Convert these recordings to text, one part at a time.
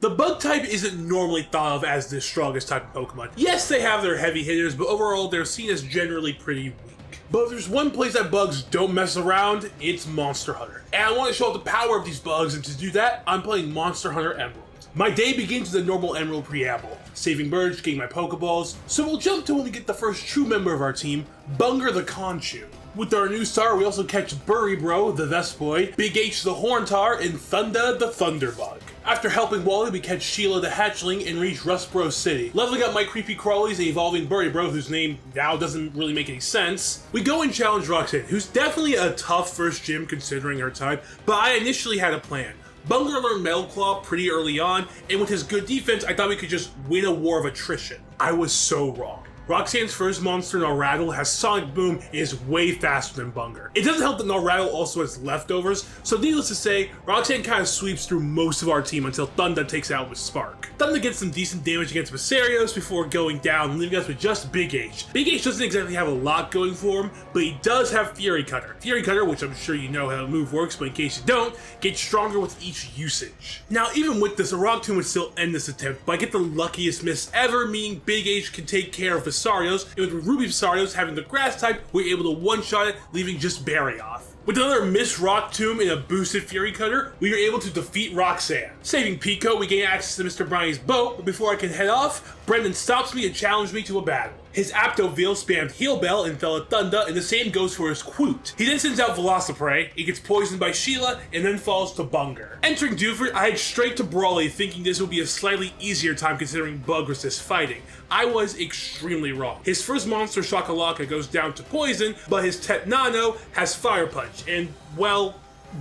The bug type isn't normally thought of as the strongest type of Pokemon. Yes, they have their heavy hitters, but overall they're seen as generally pretty weak. But if there's one place that bugs don't mess around, it's Monster Hunter. And I want to show off the power of these bugs, and to do that, I'm playing Monster Hunter Emerald. My day begins with a normal Emerald preamble, saving birds, getting my Pokeballs, so we'll jump to when we get the first true member of our team, Bunger the Conchu. With our new star, we also catch Burrybro, the Vespoy, Big H the Horntar, and Thunda the Thunderbug. After helping Wally, we catch Sheila the Hatchling and reach Rustboro City. Leveling up my creepy crawlies and evolving Burrybro, whose name now doesn't really make any sense. We go and challenge Roxanne, who's definitely a tough first gym considering her type, but I initially had a plan. Bunger learned Metal Claw pretty early on, and with his good defense, I thought we could just win a war of attrition. I was so wrong. Roxanne's first monster, Nalratl, has Sonic Boom and is way faster than Bunger. It doesn't help that Nalratl also has leftovers, so needless to say, Roxanne kind of sweeps through most of our team until Thunda takes out with Spark. Thunda gets some decent damage against Viserios before going down, leaving us with just Big H. Big H doesn't exactly have a lot going for him, but he does have Fury Cutter. Fury Cutter, which I'm sure you know how the move works, but in case you don't, gets stronger with each usage. Now, even with this, a Rock Tomb would still end this attempt, but I get the luckiest miss ever, meaning Big H can take care of Viserios, and with Ruby Viserios having the grass type, we're able to one-shot it, leaving just Barrioth. With another missed Rock Tomb and a boosted Fury Cutter, we are able to defeat Roxanne. Saving Pico, we gain access to Mr. Brownie's boat, but before I can head off, Brendan stops me and challenges me to a battle. His Aptoville spammed Heal Bell and fell at Thunda, and the same goes for his Quoot. He then sends out Velociprey, it gets poisoned by Sheila, and then falls to Bunger. Entering Dewford, I head straight to Brawley, thinking this would be a slightly easier time considering bug resist fighting. I was extremely wrong. His first monster, Shakalaka, goes down to poison, but his Tetnano has Fire Punch, and, well,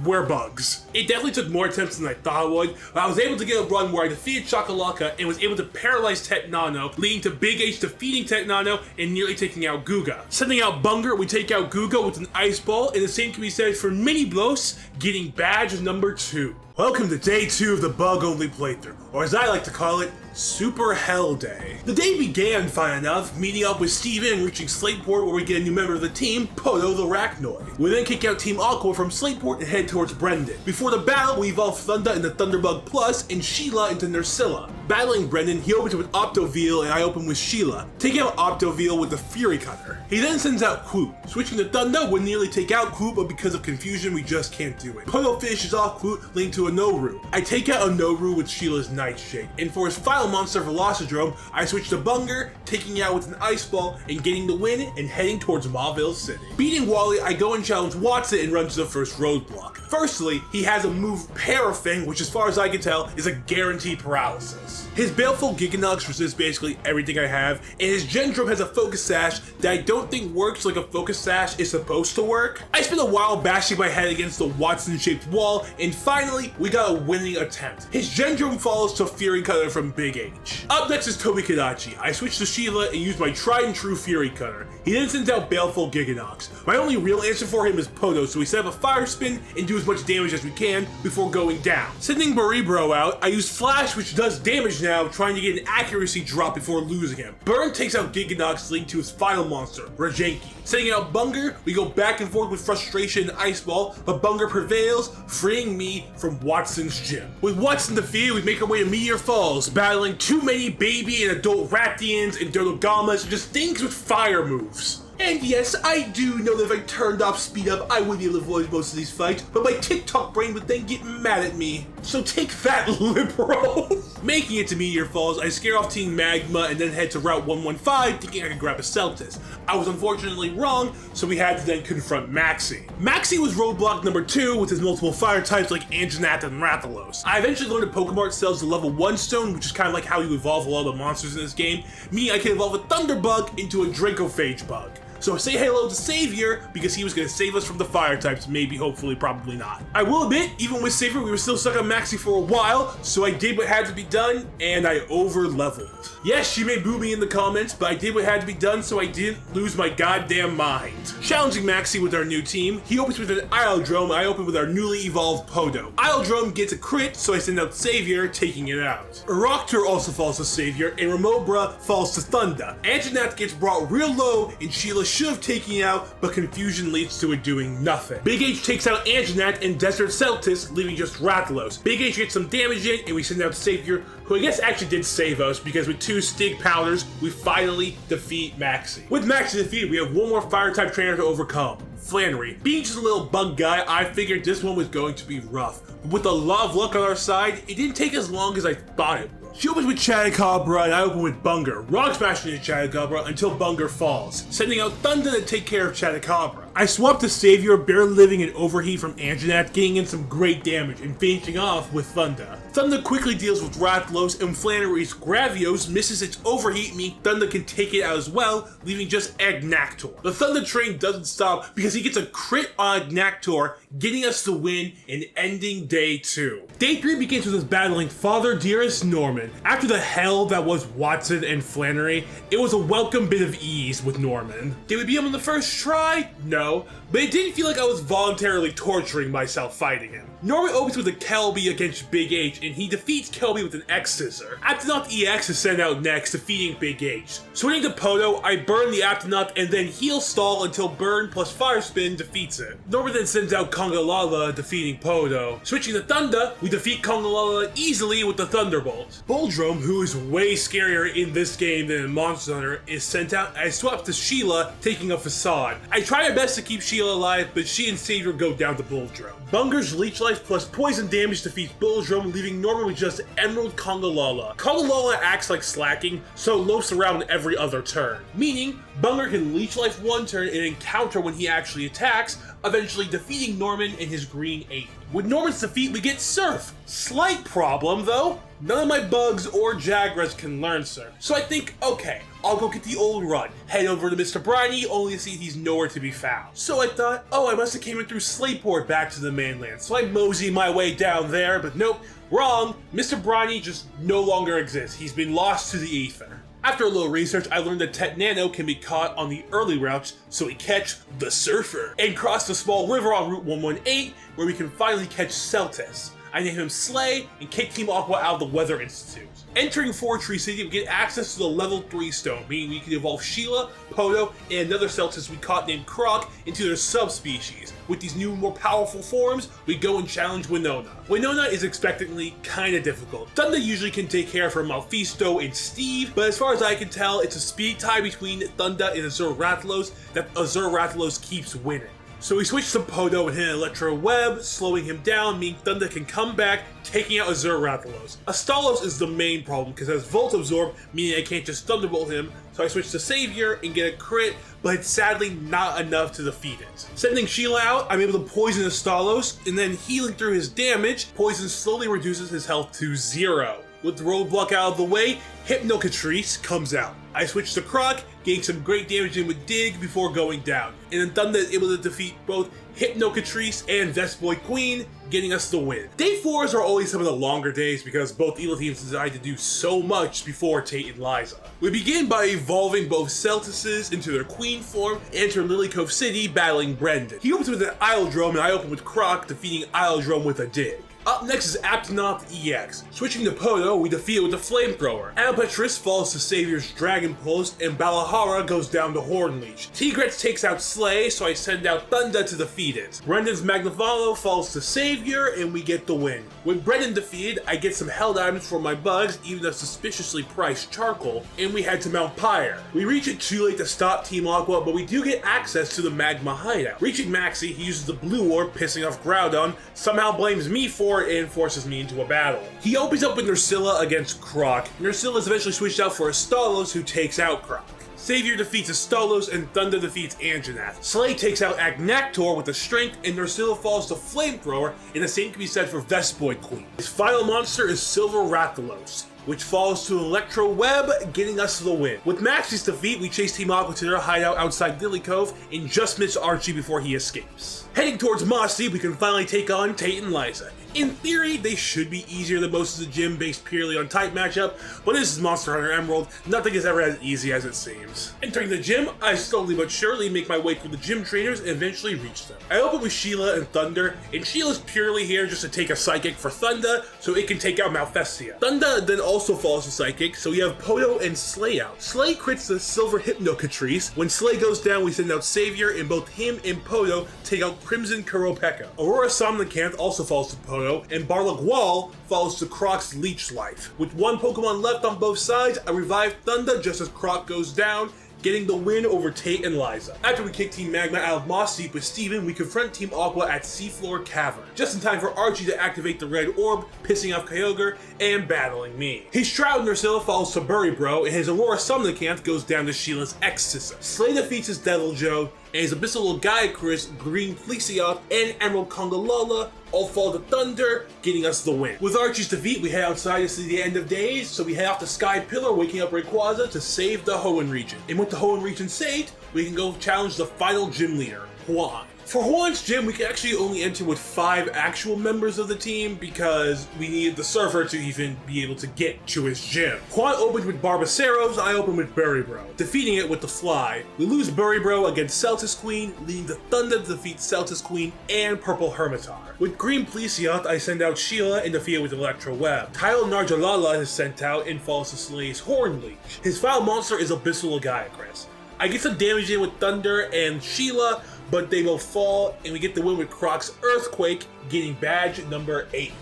we're bugs. It definitely took more attempts than I thought it would, but I was able to get a run where I defeated Shakalaka and was able to paralyze Tetnano, leading to Big H defeating Tetnano and nearly taking out Guga. Sending out Bunger, we take out Guga with an Ice Ball, and the same can be said for Mini Blos, getting badge number 2. Welcome to day 2 of the bug-only playthrough, or as I like to call it, Super Hell Day. The day began, fine enough, meeting up with Steven and reaching Slateport where we get a new member of the team, Poto the Arachnoid. We then kick out Team Aqua from Slateport and head towards Brendan. Before the battle, we evolve Thunda into Thunderbug Plus and Sheila into Nursilla. Battling Brendan, he opens with Optoville and I open with Sheila, taking out Optoville with the Fury Cutter. He then sends out Quoot. Switching to Thunda would nearly take out Quoot, but because of confusion, we just can't do it. Poto finishes off Quoot, leading to a Noru. I take out a Noru with Sheila's Nightshade, and for his final monster, Velocidrome, I switch to Bunger, taking out with an Ice Ball and getting the win and heading towards Mauville City. Beating Wally, I go and challenge Watson and run to the first roadblock. Firstly, he has a move Parafang, which as far as I can tell is a guaranteed paralysis. His Baleful Giganox resists basically everything I have, and his Gendrome has a Focus Sash that I don't think works like a Focus Sash is supposed to work. I spent a while bashing my head against the Watson-shaped wall, and finally, we got a winning attempt. His Gendrome follows to Fury Cutter from Big H. Up next is Tobikadachi. I switch to Sheila and use my tried and true Fury Cutter. He then sends out Baleful Giganox. My only real answer for him is Poto, so we set up a Fire Spin and do as much damage as we can before going down. Sending Burrybro out, I use Flash, which does damage now, trying to get an accuracy drop before losing him. Burn takes out Giganox, leading to his final monster, Rajanki. Sending out Bunger, we go back and forth with Frustration and Ice Ball, but Bunger prevails, freeing me from Watson's gym. With Watson defeated, we make our way to Meteor Falls, battling too many baby and adult Rathians and Dodogamas, and just things with fire moves. And yes, I do know that if I turned off Speed Up, I would be able to avoid most of these fights, but my TikTok brain would then get mad at me. So take that, liberal! Making it to Meteor Falls, I scare off Team Magma and then head to Route 115, thinking I could grab a Celtis. I was unfortunately wrong, so we had to then confront Maxie. Maxie was roadblock number 2 with his multiple fire types like Anjanath and Rathalos. I eventually learned that Pokemon sells the level 1 stone, which is kind of like how you evolve a lot of the monsters in this game, meaning I can evolve a Thunderbug into a Dracophage bug. So say hello to Savior, because he was going to save us from the fire types, maybe, hopefully, probably not. I will admit, even with Savior, we were still stuck on Maxie for a while, so I did what had to be done, and I over-leveled. Yes, she may boo me in the comments, but I did what had to be done so I didn't lose my goddamn mind. Challenging Maxie with our new team, he opens with an Isledrome, I open with our newly evolved Podo. Isledrome gets a crit, so I send out Savior, taking it out. Erector also falls to Savior, and Remobra falls to Thunda. Anjanath gets brought real low, and Sheila should have taken it out, but confusion leads to it doing nothing. Big H takes out Anjanath and Desert Celtis, leaving just Rathalos. Big H gets some damage in, and we send out Savior, who I guess actually did save us, because with 2 Stig Powders, we finally defeat Maxi. With Maxi defeated, we have one more Fire-type trainer to overcome, Flannery. Being just a little bug guy, I figured this one was going to be rough. But with a lot of luck on our side, it didn't take as long as I thought it would. She opens with Chattacabra and I open with Bunger, Rock Smashing into Chattacabra until Bunger falls, sending out Thunder to take care of Chattacabra. I swap to Savior, barely living an overheat from Anjanath, getting in some great damage and finishing off with Thunder. Thunder quickly deals with Rathalos, and Flannery's Gravios misses its overheat, meaning Thunder can take it out as well, leaving just Agnactor. The Thunder train doesn't stop because he gets a crit on Agnactor, getting us the win and ending day 2. Day 3 begins with us battling Father Dearest Norman. After the hell that was Watson and Flannery, it was a welcome bit of ease with Norman. Did we beat him on the first try? No, but it didn't feel like I was voluntarily torturing myself fighting him. Norman opens with a Kelby against Big H, and he defeats Kelby with an X-Scissor. Aptonaut EX is sent out next, defeating Big H. Switching to Podo, I burn the Aptonaut and then heal stall until burn plus Fire Spin defeats it. Norman then sends out Congalala, defeating Podo. Switching to Thunder, we defeat Congalala easily with the Thunderbolt. Boldrome, who is way scarier in this game than in Monster Hunter, is sent out. I swap to Sheila, taking a Facade. I try my best to keep Sheila alive, but she and Savior go down to Boldrome. Bunger's Leech Life plus Poison damage defeats Boldrome, leaving Norman with just Emerald Congalala. Congalala acts like slacking, so it loafs around every other turn, meaning Bunger can Leech Life one turn and encounter when he actually attacks, eventually defeating Norman and his green 8. With Norman's defeat, we get Surf. Slight problem though, none of my bugs or Jagras can learn Surf. So I think, okay, I'll go get the old run, head over to Mr. Briny, only to see he's nowhere to be found. So I thought, oh, I must have came in through Slateport back to the mainland. So I mosey my way down there, but nope, wrong. Mr. Briny just no longer exists. He's been lost to the ether. After a little research, I learned that Tet Nano can be caught on the early routes, so we catch the Surfer and cross the small river on Route 118, where we can finally catch Celtis. I name him Slay and kick Team Aqua out of the Weather Institute. Entering Fortree City, we get access to the level 3 stone, meaning we can evolve Sheila, Podo, and another Celtis we caught named Croc into their subspecies. With these new, more powerful forms, we go and challenge Winona. Winona is expectantly kinda difficult. Thunder usually can take care of her Malfisto and Steve, but as far as I can tell, it's a speed tie between Thunder and Azure Rathalos that Azure Rathalos keeps winning. So we switch to Podo and hit an Electro Web, slowing him down, meaning Thunder can come back, taking out Azure Rathalos. Astalos is the main problem, because it has Volt Absorb, meaning I can't just Thunderbolt him, so I switch to Savior and get a crit, but it's sadly not enough to defeat it. Sending Sheila out, I'm able to poison Astalos, and then healing through his damage, poison slowly reduces his health to 0. With the roadblock out of the way, Hypnocatrice comes out. I switch to Croc, getting some great damage in with Dig before going down. And then Thunder is able to defeat both Hypnocatrice and Vespoid Queen, getting us the win. Day 4s are always some of the longer days because both Elo teams decide to do so much before Tate and Liza. We begin by evolving both Celtises into their Queen form and enter Lily Cove City battling Brendan. He opens with an Isledrome and I open with Croc, defeating Isledrome with a Dig. Up next is Aptonaut EX. Switching to Podo, we defeat it with a Flamethrower. Alpetris falls to Savior's Dragon Pulse, and Balahara goes down to Hornleech. Tigrex takes out Slay, so I send out Thunder to defeat it. Brendan's Magnavalo falls to Savior, and we get the win. With Brendan defeated, I get some held items for my bugs, even a suspiciously priced charcoal, and we head to Mount Pyre. We reach it too late to stop Team Aqua, but we do get access to the Magma Hideout. Reaching Maxi, he uses the Blue Orb, pissing off Groudon, somehow blames me for it, and forces me into a battle. He opens up with Nursilla against Croc. Nursilla is eventually switched out for Astalos, who takes out Croc. Savior defeats Astalos and Thunder defeats Anjanath. Slay takes out Agnactor with a Strength, and Nursilla falls to Flamethrower, and the same can be said for Vespoid Queen. His final monster is Silver Rathalos, which falls to an Electro Web, getting us the win. With Maxi's defeat, we chase Team Aqua to their hideout outside Lily Cove and just miss Archie before he escapes. Heading towards Mossy, we can finally take on Tate and Liza. In theory, they should be easier than most of the gym based purely on type matchup, but this is Monster Hunter Emerald, nothing is ever as easy as it seems. Entering the gym, I slowly but surely make my way through the gym trainers and eventually reach them. I open with Sheila and Thunder, and Sheila's purely here just to take a Psychic for Thunder so it can take out Malfestia. Thunder then also falls to Psychic, so we have Poto and Slay out. Slay crits the Silver Hypnocatrice. When Slay goes down, we send out Savior, and both him and Poto take out Crimson Kuropeka. Aurora Somnicanth also falls to Poto, and Barlock Wall falls to Croc's Leech Life. With one Pokemon left on both sides, I revive Thunder just as Croc goes down, getting the win over Tate and Liza. After we kick Team Magma out of Moss Deep with Steven, we confront Team Aqua at Seafloor Cavern, just in time for Archie to activate the red orb, pissing off Kyogre and battling me. His Shroud Nursilla falls to Burrybro, and his Aurora Somnicanth goes down to Sheila's X-Sister. Slay defeats his Deviljho, and his Abyssal Gaiacris, Green Plesioth, and Emerald Congalala all fall to Thunder, getting us the win. With Archie's defeat, we head outside to see the end of days, so we head off to Sky Pillar, waking up Rayquaza to save the Hoenn region. And with the Hoenn region saved, we can go challenge the final gym leader, Hoenn. For Hoenn's gym, we can actually only enter with 5 actual members of the team because we needed the server to even be able to get to his gym. Hoenn opened with Barbaceros, I opened with Burrybro, defeating it with the Fly. We lose Burrybro against Celtis Queen, leading to Thunder to defeat Celtis Queen and Purple Hermitaur. With Green Plesioth, I send out Sheila and defeat it with Electro Web. Tile Narjalala is sent out and falls to Slay's Horn Leech. His final monster is Abyssal Gaiacris. I get some damage in with Thunder and Sheila, but they will fall, and we get the win with Croc's Earthquake, getting badge number 8.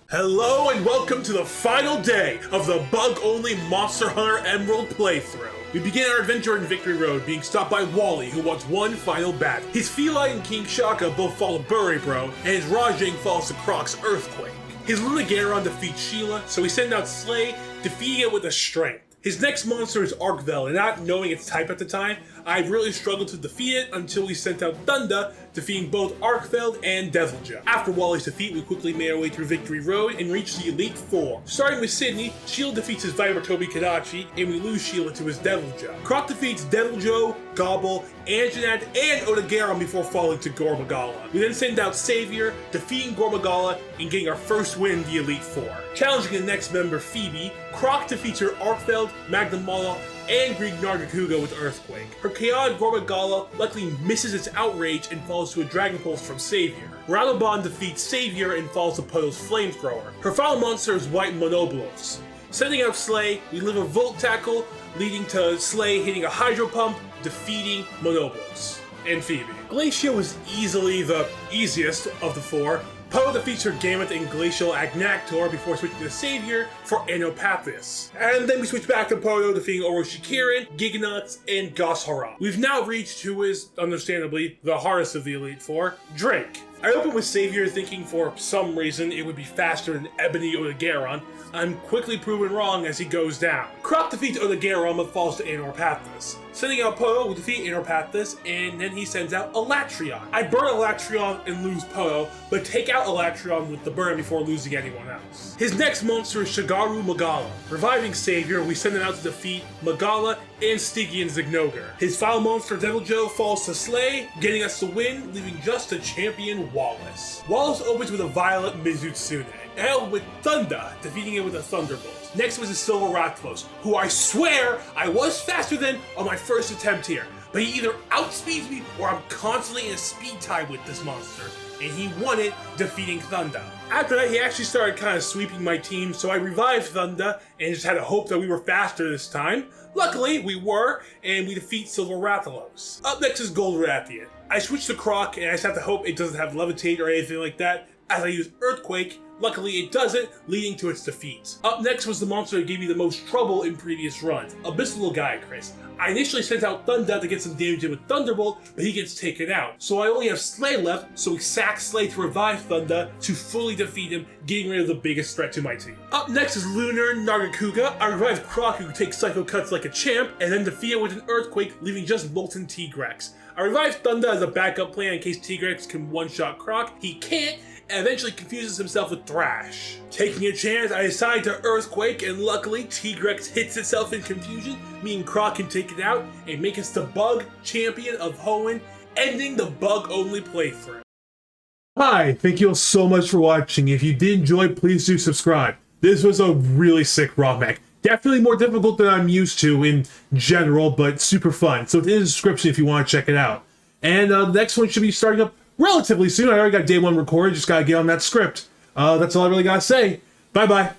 Hello and welcome to the final day of the bug-only Monster Hunter Emerald playthrough. We begin our adventure in Victory Road, being stopped by Wally, who wants one final battle. His Feline and King Shaka both fall to Burrybro, and his Rajang falls to Croc's Earthquake. His Lunagaron defeats Sheila, so we send out Slay, defeating it with a Strength. His next monster is Arcveld, and not knowing its type at the time, I really struggled to defeat it until we sent out Thunder, defeating both Arcveld and Deviljho. After Wally's defeat, we quickly made our way through Victory Road and reached the Elite Four. Starting with Sydney, Sheila defeats his Vibratobi Kadachi, and we lose Sheila to his Deviljho. Croc defeats Deviljho, Gobble, Anjanath, and Odogaron before falling to Gormagala. We then send out Savior, defeating Gormagala and getting our first win in the Elite Four. Challenging the next member, Phoebe, Croc defeats her Arcveld, Magnamalo, and Greek Nargacuga with Earthquake. Her Chaotic Gormagala luckily misses its Outrage and falls to a Dragon Pulse from Savior. Ralabon defeats Savior and falls to Poto's Flamethrower. Her final monster is White Monoblos. Sending out Slay, we live a Volt Tackle, leading to Slay hitting a Hydro Pump, defeating Monoblos and Phoebe. Glacial was easily the easiest of the 4. Poto defeats her Gamut and Glacial Agnactor before switching to Savior for Anopathis. And then we switch back to Poto defeating Oroshikirin, Giganox, and Goshara. We've now reached who is, understandably, the hardest of the Elite Four, Drake. I opened with Savior thinking for some reason it would be faster than Ebony Odogaron. I'm quickly proven wrong as he goes down. Croc defeats Odogaron but falls to Anorpathus. Sending out Poto, we defeat Anorpathus, and then he sends out Elatreon. I burn Elatreon and lose Poto, but take out Elatreon with the burn before losing anyone else. His next monster is Shigaru Magala. Reviving Savior, we send him out to defeat Magala and Stygian Zignoger. His final monster, Deviljho, falls to Slay, getting us the win, leaving just the champion Wallace. Wallace opens with a Violet Mizutsune, and with Thunder, defeating it with a Thunderbolt. Next was a Silver Rakdos, who I swear I was faster than on my first attempt here, but he either outspeeds me or I'm constantly in a speed tie with this monster, and he won it, defeating Thunder. After that, he actually started kind of sweeping my team, so I revived Thunder and just had a hope that we were faster this time. Luckily, we were, and we defeat Silver Rathalos. Up next is Gold Rathian. I switched to Croc, and I just have to hope it doesn't have Levitate or anything like that, as I use Earthquake. Luckily it doesn't, leading to its defeat. Up next was the monster that gave me the most trouble in previous runs, Abyssal Gaiacris. I initially sent out Thunder to get some damage in with Thunderbolt, but he gets taken out. So I only have Slay left, so we sack Slay to revive Thunder to fully defeat him, getting rid of the biggest threat to my team. Up next is Lunar Nargacuga. I revive Croc, who takes Psycho Cuts like a champ, and then defeat it with an Earthquake, leaving just Molten Tigrex. I revive Thunder as a backup plan in case Tigrex can one-shot Croc. He can't, and eventually confuses himself with Thrash. Taking a chance, I decide to Earthquake, and luckily Tigrex hits itself in confusion, meaning Croc can take it out and make us the bug champion of Hoenn, ending the bug-only playthrough. Hi, thank you all so much for watching. If you did enjoy, please do subscribe. This was a really sick rock mech. Definitely more difficult than I'm used to in general, but super fun. So it's in the description if you want to check it out. And the next one should be starting up relatively soon. I already got day one recorded, just gotta get on that script. That's all I really gotta say. Bye-bye.